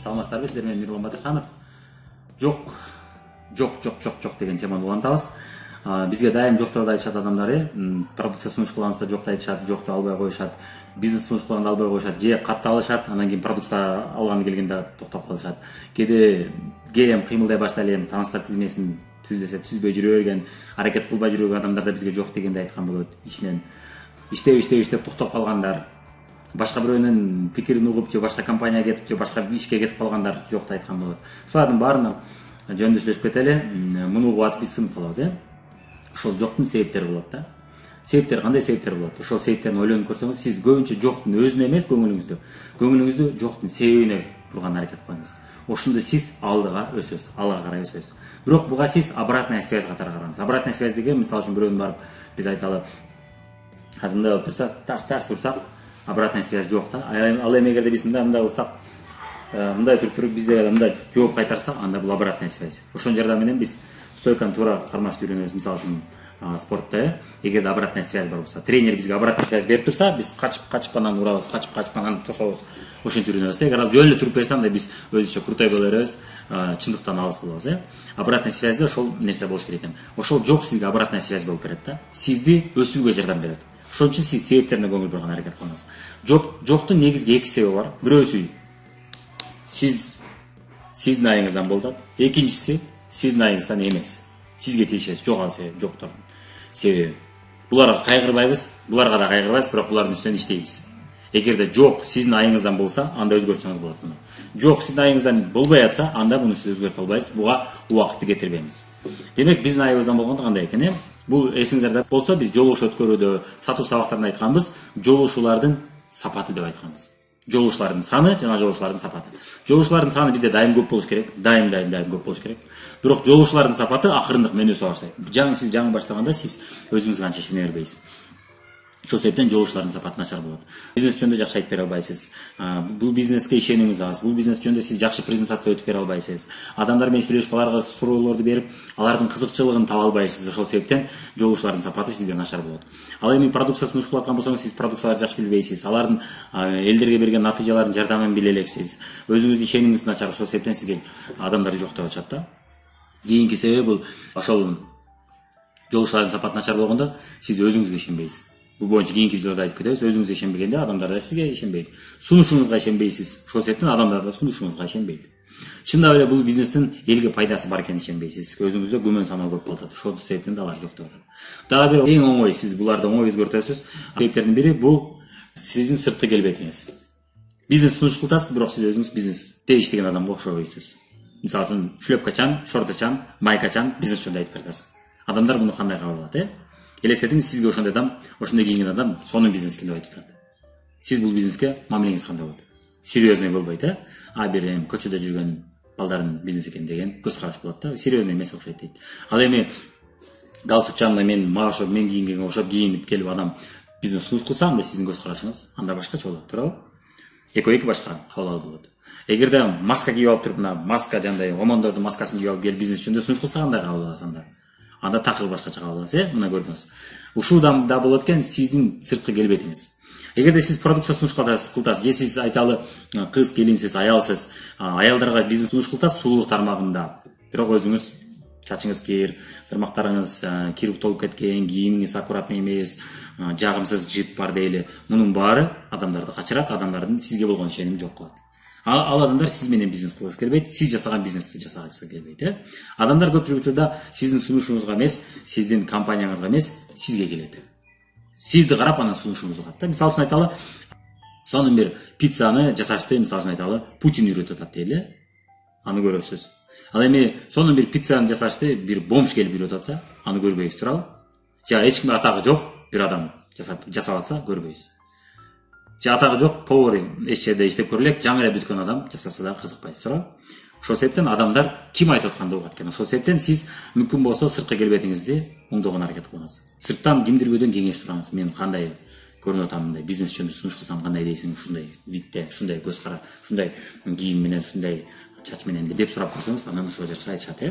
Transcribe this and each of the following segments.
Саламатсыздарбы, сиздер менен Мирлан Батырханов. Жок деген теманы улантабыз. Бизге дайым жокторду айтышат адамдар, продукция сунуш кылганса жокто айтышат, жокто албай коюшат, бизнес сунуш кылганда албай коюшат, же катталышат, анан кийин продукция алганы келгенде токтоп калышат. Кээде ГМ кыймылдай баштайлы эми таныстар тизмесин түздесе түзбөй жүрө берген, аракет кылбай жүрө берген адамдар да бизге жок дегенде айткан болот. Ишинен иштеп токтоп калгандар, башка бирөөнүн пикирин угуп же башка компанияга кетип же башка ишке кетип калгандар жокто айткан болот. Ушулардын баарына жөндөшлөшүп кетели. Муну угуп атып биз сынып калабыз, Ошол жоктун себептери болот да. Себептер кандай себептер болот? Ошол себептерин ойлонуп көрсөңүз, сиз көбүнчө жоктун өзүнө эмес, көңүлүңүздү жоктун себебине бурган аракет кылыңыз. Ошондо сиз алга карай өсөсүз. Бирок буга сиз обратная связь катары караңыз. Обратная связь деген, мисалы үчүн бирөөнү барып биз айталы, азыр мындай болуп турса, тарс урсак, обратная связь жок да. Ал эми эгерде биз мындай кылсак, мындай туруп бизде мындай жооп кайтарсак, анда бул обратная связь. Ошол жардам менен биз стойканы туура кармашты үйрөнөбүз. Мисалы үчүн спортто, эгерде обратная связь бар болсо, тренер бизге обратная связь берип турса, биз качып анан урабыз, качып анан тособуз. Ошентип үйрөнөбүз. Эгер ал жөн эле туруп берсе, анда биз өзүбүзчө крутой боло беребиз, чындыктан алыс болобуз. Обратная связьда ошол нерсе болуш керек экен. Ошол жок сизге обратная связь болуп берет да. Сизди өсүүгө жардам берет. Ошон үчүн сиз себептерине көңүл бурган аракет кылыңыз. Жоктун негизги эки себеби бар. Бирөөсү сиздин айыңыздан болот. Экинчиси сиздин айыңыздан эмес. Сизге тийишеси жок ал себеп, жоктордун себеби. Буларга кайгырбайбыз, буларга да кайгырбайбыз, бирок булардын үстүнөн иштейбиз. Эгерде жок сиздин айыңыздан болсо, анда өзгөртсөңүз болот муну. Жок сиздин айыңыздан болбой атса, анда муну сиз өзгөртө албайсыз. Буга убакытты кетирбеңиз. Демек биздин айыбыздан болгондо кандай экен? Бул эсиңиздерде болсо, биз жолугуш өткөрүүдө сатуу сабактарында айтканбыз, жолугушуулардын сапаты деп айтканбыз. Жолугушуулардын саны жана жолугушуулардын сапаты. Жолугушуулардын саны бизде дайым көп болуш керек, дайым көп болуш керек. Бирок жолугушуулардын сапаты акырындык менен өсө баштайт. Сиз жаңы баштаганда сиз өзүңүзгө анча ишене бербейсиз. Ошол себептен жолугушуулардын сапаты начар болот. Бизнес жөнүндө жакшы айтып бере албайсыз. Бул бизнеске ишенимиз аз. Бул бизнес жөнүндө сиз жакшы презентация өтүп бере албайсыз. Адамдар менен сүйлөшүп, аларга суроолорду берип, алардын кызыкчылыгын таба албайсыз. Ошол себептен жолугушуулардын сапаты сизде начар болот. Ал эми продукция сунуш кылып аткан болсоңуз, сиз продукцияларды жакшы билбейсиз. Алардын элдерге берген натыйжаларын жардамын биле элексиз. Өзүңүздүн ишенимиңиз начар. Ошол себептен сизге адамдар жок деп атышат да. Кийинки себеби бул ошол жолугушуулардын сапаты начар болгондо сиз өзүңүзгө ишенбейсиз. Бул боюнча кийинки видеодо айтып кетебиз. Өзүңүзгө ишенбегенде адамдар да сизге ишенбейт. Сунушуңузга ишенбейсиз. Ошол себептен адамдар да сунушуңузга ишенбейт. Чындап эле бул бизнестин элге пайдасы бар экенин ишенбейсиз. Өзүңүздө күмөн саноо көп болот. Ошол себептен да алар жок деп атат. Дагы бир эң оңой, сиз буларды оңой өзгөртөсүз. Себептердин бири бул сиздин сырткы келбетиңиз. Бизнес сунуш кыласыз, бирок сиз өзүңүз бизнесте иштеген адамга окшобойсуз. Мисалы үчүн шлепкачан, шорточан, майкачан бизнес жөнүндө айтып бердиңиз. Адамдар муну кандай кабыл алат, Элестетиңиз, сизге ошондой адам, ошондой кийинген адам сонун бизнескен деп айтып атат. Сиз бул бизнеске мамилеңиз кандай болот? Серьезный болбойт, бир көчөдө жүргөн балдардын бизнес экен деген көз караш болот да. Серьезный эмес окшойт дейт. Ал эми галстукчанына мен кийингенге окшоп кийинип келип адам бизнес сунуш кылса, анда сиздин көз карашыңыз анда башкача болот, туурабы? Экөө башка кабыл алуу болот. Эгерде маска кийип алып туруп, маска жандай омондордун маскасын кийип алып келип бизнес жөнүндө сунуш кылса, андай кабыл аласыз анда. Анда такыр башкача кабыл аласыз, мына көрдүңүз. Ушул да болот экен сиздин сырткы келбетиңиз. Эгерде сиз продукция сунуш кыласыз, же сиз айталы кыз, келинсиз, аялсыз, аялдарга бизнес сунуш кыласыз сулуулук тармагында. Бирок өзүңүз чачыңыз кир, тырмактарыңыз кирип толуп кеткен, кийимиңиз аккуратный эмес, жагымсыз жыт бар дейли. Мунун баары адамдарды качырат, адамдардын сизге болгон ишеними жок кылат. Ал адамдар сиз менен бизнес кылгысы келбейт, сиз жасаган бизнести жасагысы келбейт, Адамдар көпчүлүк учурда сиздин сунушуңузга эмес, сиздин компанияңызга эмес, сизге келет. Сизди карап анан сунушуңузду кат. Мисалы үчүн айталы, сонун бир пиццаны жасашты, мисалы үчүн айталы, Путин үйрөтүп атат дейли, аны көрөсүз. Ал эми сонун бир пиццаны жасашты, бир бомж келип үйрөтүп атса, аны көрбөйсүз, туурабы? Же эч кимге атагы жок бир адам жасап атса, көрбөйсүз. Же атагы жок, повар эч жерде иштеп көрө элек, жаңы эле бүткөн адам жасаса да кызыкпайсыз, туурабы? Ошол себептен адамдар ким айтып атканды угат экен. Ошол себептен сиз мүмкүн болсо сырткы келбетиңизди оңдогон аракет кылыңыз. Сырттан кимдирбөдөн кеңеш сураңыз. Мен кандай көрүнүп атам, мындай бизнес жөнүндө сунуш кылсам кандай дейсиң, ушундай видте, ушундай көз кара, ушундай кийим менен, ушундай чач менен деп сурап көрсөңүз, анан ошол жакка айтышат,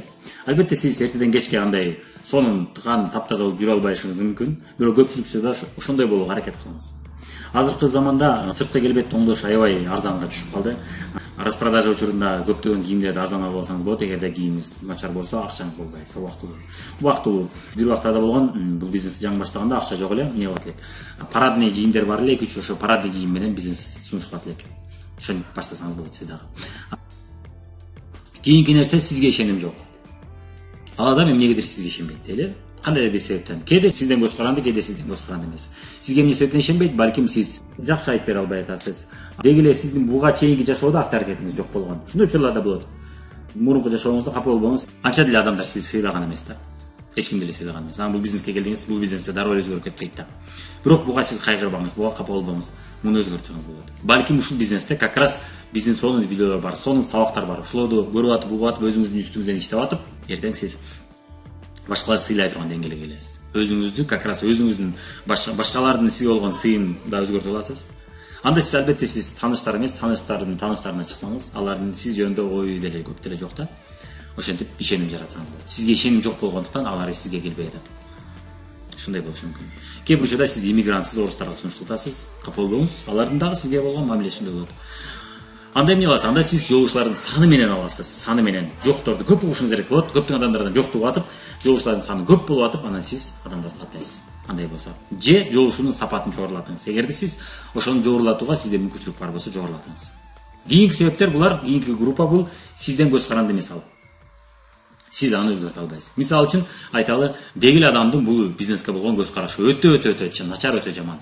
Албетте сиз эртеден кечке андай сонун тыкан таптаза болуп жүрө албайсыңыз мүмкүн. Бирок көпчүлүк учурда ошондой болууга аракет кылыңыз. Азыркы заманда сырткы келбетти оңдош аябай арзанга түшүп калды. Распродажа учурунда көптөгөн кийимдерди арзан алып алсаңыз болот. Эгерде кийимиңиз начар болсо, акчаңыз болбой атса убактылуу. Бир убактарда болгон бул бизнести жаңы баштаганда акча жок эле, эмне болот элек. Парадный кийимдер бар эле, 2-3 ошо парадный кийим менен бизнес сунушулат элек. Ошентип баштасаңыз болот сиз дагы. Кийинки нерсе сизге ишеним жок. Ал адам эмнегедир сизге ишенбейт, эле? Кандай бир себептен? Кээде сизден көз каранды, кээде сизден көз каранды эмес. Сизге эмне себептен ишенбейт? Балким сиз жакшы айтып бере албай атасыз. Деги эле сиздин буга чейинки жашоодо авторитетиңиз жок болгон. Ушундай учурларда болот. Мурунку жашооңузда капа болбоңуз. Анча деле адамдар сизди сыйлаган эмес да. Эч ким деле сыйлаган эмес. Бул бизнеске келдиңиз, бул бизнесте дароо эле өзгөрүп кетпейт да. Бирок буга сиз кайгырбаңыз, буга капа болбоңуз. Муну өзгөртсөңүз болот. Балким ушул бизнесте как раз биздин сонун видеолор бар, сонун сабактар бар. Ошолорду көрүп атып, угуп атып, өзүңүздүн үстүңүздөн иштеп атып, эртең сиз башкаларды сыйлай турган деңгээлге келесиз. Өзүңүздү как раз өзүңүздүн башкалардын сизге болгон сыйын да өзгөртүп аласыз. Анда сиз албетте сиз тааныштар эмес, тааныштарына чыксаңыз, алардын сиз жөнүндө ою деле көп деле жок да. Ошентип ишеним жаратсаңыз болот. Сизге ишеним жок болгондуктан алар сизге келбей атат. Ушундай болушу мүмкүн. Кээ бир учурда сиз иммигрантсыз, орустарга сунуш кыласыз, капа болбоңуз, алардын дагы сизге болгон мамиле ушундай болот. Анда эмне кыласыз? Анда сиз жолугучлардын саны менен аласыз, саны менен. Жокторду көп угушуңуз керек болот. Көптөгөн адамдардан жокту угуп атып, жолугучлардын саны көп болуп атып, анан сиз адамдарды каттайсыз. Андай болсо, же жолугушуунун сапатын жогорулатыңыз. Эгерде сиз ошону жогорулатууга сизде мүмкүнчүлүк бар болсо, жогорулатыңыз. Кийинки себептер булар, кийинки группа бул сизден көз каранды эмес ал. Сиз аны өзгөртө албайсыз. Мисалы үчүн айталы, дегил адамдын бул бизнеске болгон көз карашы өтө начар, өтө жаман.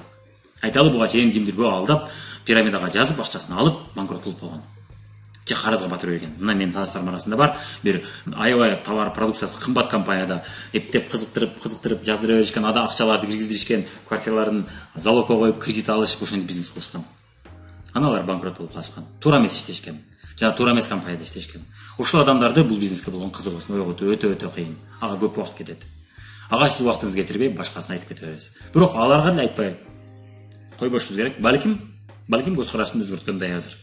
Айталы буга чейин кимдирбөө алдап, пирамидага жазып, акчасын алып, банкрот болуп калган. Же карызга батырып берген. Мына менин тааныштарым арасында бар, бир аябай товар продукциясы кымбат компанияда эптеп кызыктырып жаздыра беришкен, ада акчаларды киргизишкен, квартираларын залогко коюп, кредит алышып, ошентип бизнес кылышкан. Аналар банкрот болуп калышкан. Туура эмес иштешкен. Жана туура эмес компанияда иштешкен. Ошол адамдарды бул бизнеске болгон кызыгуусун ойготуу өтө кыйын. Ага көп убакыт кетет. Ага сиз убактыңызды кетирбей, башкасына айтып кете бересиз. Бирок аларга деле айтпай койбошубуз керек. Балким көз карашын өзгөрткөн даярдыр.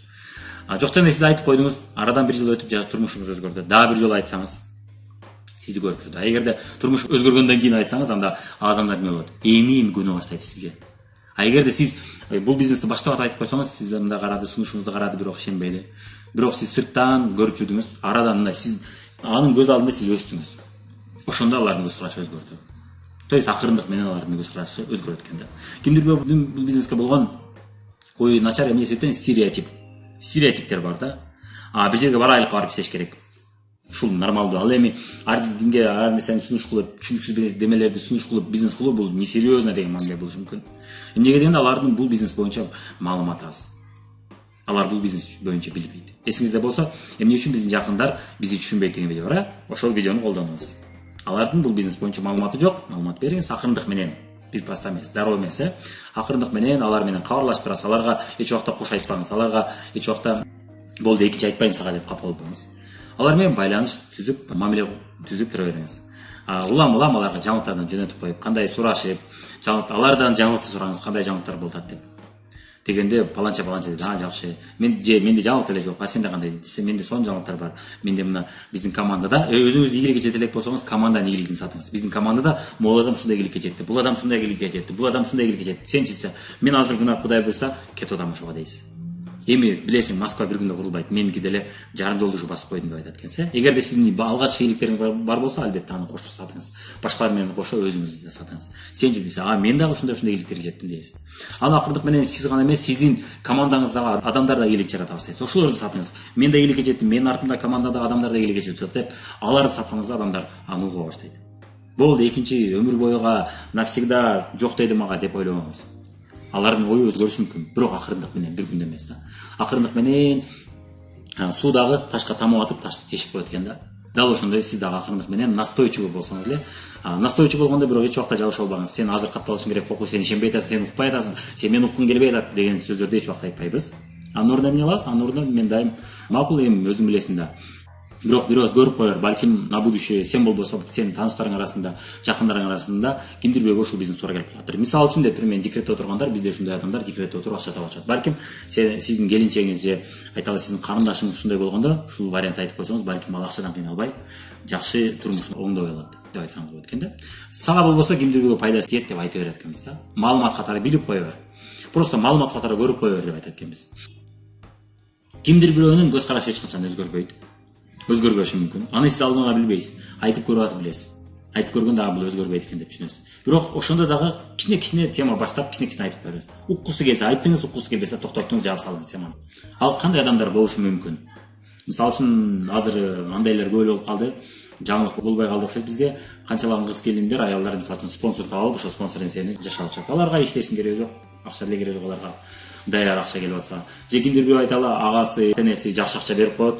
Жокто эмес, сиз айтып койдуңуз, арадан 1 жыл өтүп турмушуңуз өзгөрдү. Дагы 1 жолу айтсаңыз, сизди көрүп жүрдү. Эгерде турмуш өзгөргөндөн кийин айтсаңыз, анда адамдар эмне болот? Эми күнөө баштайт сизге. Эгерде сиз бул бизнести баштап айтып койсоңуз, сиз мында карады, сунушуңузду карады, бирок ишенбейди. Бирок сиз сырттан көрүп жүрдүңүз, арадан мына сиз анын көз алдында сиз өстүңүз. Ошондо алардын көз карашы өзгөрдү. То есть акырындык менен алардын көз карашы өзгөрөт экен да. Кимдирбөө бул бизнеске болгон ою начар эмне себептен стереотиптер бар да. Бир жерге барайлыкка барып иштеш керек. Ушул нормалдуу. Ал эми ар кимге ар нерсени сунуш кылып, түшүнүксүз демелерди сунуш кылып бизнес кылуу бул несерьезно деген мамиле болушу мүмкүн. Эмнеге дегенде алардын бул бизнес боюнча маалыматы аз. Алар бул бизнес боюнча билбейт. Эсиңизде болсо, эмне үчүн биздин жакындар бизди түшүнбөйт деген видео бар, ошол видеону колдонуңуз. Алардын бул бизнес боюнча маалыматы жок, маалымат бериңиз акырындык менен. Бир паста эмес, дароо эмес, акырындык менен алар менен кабарлашып турасыз. Аларга эч убакта кош айтпаңыз. Аларга эч убакта болду экинчи айтпайм сага деп капа болбоңуз. Алар менен байланыш түзүп, мамиле түзүп тура бериңиз. Улам аларга жаңылыктардан жөнөтүп коюп, кандай сурашып, алардан жаңылыкты сураңыз, кандай жаңылыктар болуп атат деп. Дегенде паланча дейт, жакшы. Менде жаңылык эле жок, сенде кандай десе, менде сонун жаңылыктар бар. Менде мына биздин командада өзүңүз ийгиликке жете элек болсоңуз, команданын ийгилигин сатыңыз. Биздин командада могул адам ушундай ийгиликке жетти, бул адам ушундай ийгиликке жетти, бул адам ушундай ийгиликке жетти. Сенчисе, мен азыр күнөө Кудай буйрса, кет одам ошого дейсиз. Эми билесиң, Москва бир күндө курулбайт. Меники деле жарым жолдушу басып койдум деп айтат экенсиз. Эгерде сиздин алгачкы ийгиликтериңиз бар болсо, албетте аны кошо сатыңыз. Башкалар менен кошо өзүңүз да сатыңыз. Сенчи десе, мен дагы ушундай ийгиликтерге жеттим дейсиз. Аны акырындык менен сиз гана эмес, сиздин командаңыздагы адамдар да ийгилик жарата баштайсыз. Ошолорду сатыңыз. Мен да ийгиликке жеттим, менин артымда командадагы адамдар да ийгиликке жетип атат деп, аларды сатканыңызда адамдар аны угуа баштайт. Болду, экинчи өмүр боюга навсегда жок дейди мага деп ойлобоңуз. Алардын ою өзгөрүшү мүмкүн, бирок акырындык менен, бир күндө эмес да. Акырындык менен суудагы ташка тамып атып, ташты тешип коет экен да. Дал ошондой сиз дагы акырындык менен настойчивый болсоңуз эле, настойчивый болгондо бирок эч убакта жабыша албаңыз. Сен азыр катталышың керек, кокуй, сен ишенбей атасың, сен укпай атасың, сен мени уккуң келбей атат деген сөздөрдү эч убакта айтпайбыз. Анын ордуна эмне кылабыз? Анын ордуна мен дайым макул, эми өзүң билесиң да. Бирок бир аз көрүп коер, балким на будущее сен болбосо, сенин тааныштарың арасында, жакындарың арасында кимдирбөөгө ушул бизнес туура келип калат. Мисалы үчүн деп туруп мен декретте отургандар, бизде ушундай адамдар декретте отуруп акча таап атышат. Балким сиздин келинчегиңиз же айталы сиздин карындашыңыз ушундай болгондо, ушул вариант айтып койсоңуз, балким ал акчадан кыйналбай, жакшы турмушун оңдой алат деп айтсаңыз болот экен да. Сага болбосо кимдирбөөгө пайдасы тиет деп айта берет экенбиз да. Маалымат катары билип кое бер. Просто маалымат катары көрүп кое бер деп айтат экенбиз. Кимдир бирөөнүн көз карашы эч качан өзгөрбөйт. Өзгөрбөшү мүмкүн. Аны сиз алдын ала билбейсиз. Айтып көрүп атып билесиз. Айтып көргөндө бул өзгөрбөйт экен деп түшүнөсүз. Бирок ошондо дагы кичине тема баштап, кичине айтып беребиз. Уккусу келсе айттыңыз, уккусу келбесе токтоттуңуз, жаап салдыңыз теманы. Ал кандай адамдар болушу мүмкүн? Мисалы үчүн азыр андайлар көп болуп калды. Жаңылык болбой калды окшойт бизге. Канчалаган кыз келиндер, аялдар мисалы үчүн спонсор таап алып, ошо спонсор эмсени жашап атышат. Аларга иштештин кереги жок. Акча деле кереги жок аларга. Даяр акча келип атса. Же кимдир бирөө айталы, агасы, тенеси жакшы акча берип коет.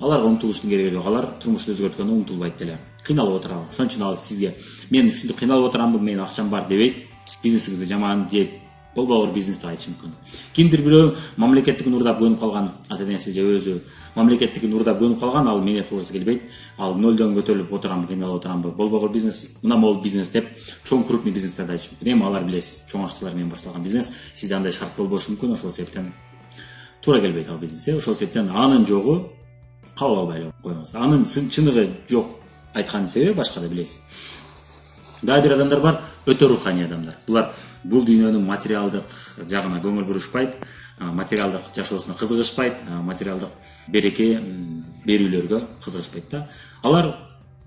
Аларга умтулуштун кереги жок. Алар турмушту өзгөрткөнгө умтулбайт деле. Кыйналып отурабы. Ошон үчүн ал сизге мен ушинтип кыйналып отурамбы, менин акчам бар дебейт. Бизнесиңизди жаман же болбогор бизнес деп айтышы мүмкүн. Кимдир бирөө мамлекеттик урдап көнүп калган, ата-энеси же өзү мамлекеттик урдап көнүп калган, ал менет кылгысы келбейт. Ал нөлдөн көтөрүлүп отурамбы, кыйналып отурамбы, болбогор бизнес, мына могул бизнес деп чоң крупный бизнестерди айтышы мүмкүн. Эми алар билесиз, чоң акчалар менен башталган бизнес, сизде андай шарт болбошу мүмкүн, ошол себептен туура келбейт ал бизнес. Ошол себептен анын жогу кабыл албай эле коюңуз. Анын чыныгы жок айтканын себеби башкада билесиз. Дагы бир адамдар бар, өтө руханий адамдар. Булар бул дүйнөнүн материалдык жагына көңүл бурушпайт, материалдык жашоосуна кызыгышпайт, материалдык береке берүүлөргө кызыгышпайт да. Алар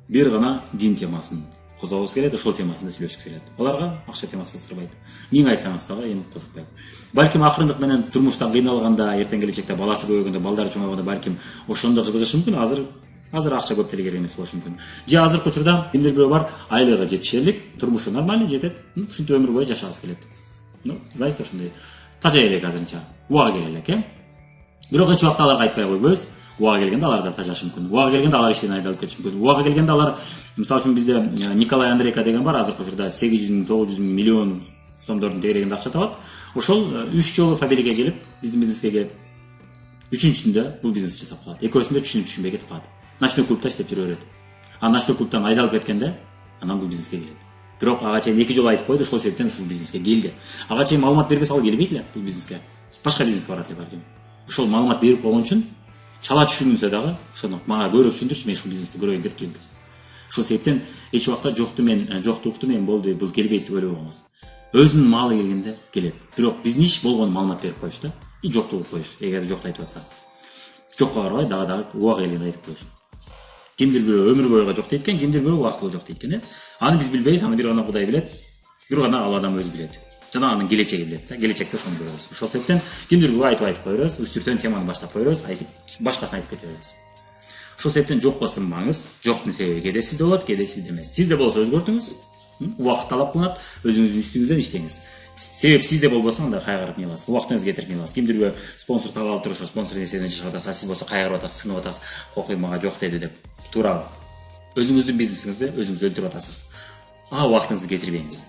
бир гана дин темасын козгогусу келет, ошол темасында сүйлөшкүсү келет. Аларга акча темасы кызыктырбайт. Миң айтсаңыз дагы эми кызыкпайт. Балким акырындык менен турмуштан кыйналганда, эртең келечекте баласы көбөйгөндө, балдары чоңойгондо балким ошондо кызыгышы мүмкүн. Азыр акча көп деле керек эмес болушу мүмкүн. Же азыркы учурда кимдир бирөө бар, айлыгы жетишерлик, турмушу нормальный жетет, ушинтип өмүр бою жашагысы келет. Знаете, ошондой тажай элек азырынча. Убага келе элек, Бирок эч убакта аларга айтпай койбойбуз. Убага келгенде алар да тажашы мүмкүн. Убага келгенде алар иштен айдалып кетиши мүмкүн. Убага келгенде алар, мисалы үчүн бизде Николай Андрейка деген бар, азыркы учурда 800 миң, 900 миң миллион сомдордун тегерегинде акча табат. Ошол 3 жолу Фаберге келип, биздин бизнеске келип, үчүнчүсүндө бул бизнес жасап калат. Экөөсүндө түшүнбөй кетип калат. Ночной клубта иштеп жүрүп берет. Ночной клубтан айдалып кеткенде, анан бул бизнеске келет. Бирок ага чейин 2 жолу айтып койду, ошол себептен ушул бизнеске келди. Ага чейин маалымат бербесе ал келбейт эле бул бизнеске. Башка бизнеске барат эле балким. Ошол маалымат берип койгон үчүн чала түшүнүлсө дагы, ошону мага көрүп түшүндүрчү, мен ушул бизнести көрөйүн деп келди. Ошол себептен эч убакта жоктукту мен болду, бул келбейт деп ойлобоңуз. Өзүнүн маалы келгенде келет. Бирок биздин иш болгону маалымат берип коюш да. И жокту кылып коюш. Эгер жокто айтып атса. Жокко карабай дагы убага келгенде айтып коюш. Кимдир бирөө өмүр бойга жок дейт экен, кимдир бирөө убактылуу жок дейт экен, Аны биз билбейбиз, аны бир гана Кудай билет. Бир гана ал адам өзү билет. Жана анын келечеги билет да. Келечекте ошону көрөбүз. Ошол себептен кимдир бирөө айтып коебуз, үстүртөн теманы баштап коебуз, айтып башкасын айтып кете беребиз. Ошол себептен жокко сынбаңыз. Жоктун себеби кээде сизде болот, кээде сизде эмес. Сизде болсо өзгөртүңүз. Убакыт талап кылынат, өзүңүздүн ишиңизден иштеңиз. Себеп сизде болбосо анда кайгырып эмне кыласыз? Убактыңызды кетирип эмне кыласыз? Кимдир бирөө спонсор таап алып туруп, ошо спонсор эсебинен жашап атасыз, сиз болсо кайгырып атасыз, сынып атасыз. Окуй мага жок деди деп. Туурабы? Өзүңүздүн бизнесиңизди өзүңүз өлтүрүп атасыз. Убактыңызды кетирбеңиз.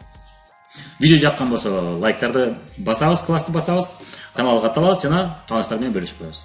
Видео жаккан болсо лайктарды басабыз, классты басабыз, каналга катталабыз жана тааныштар менен бөлүшүп коебуз.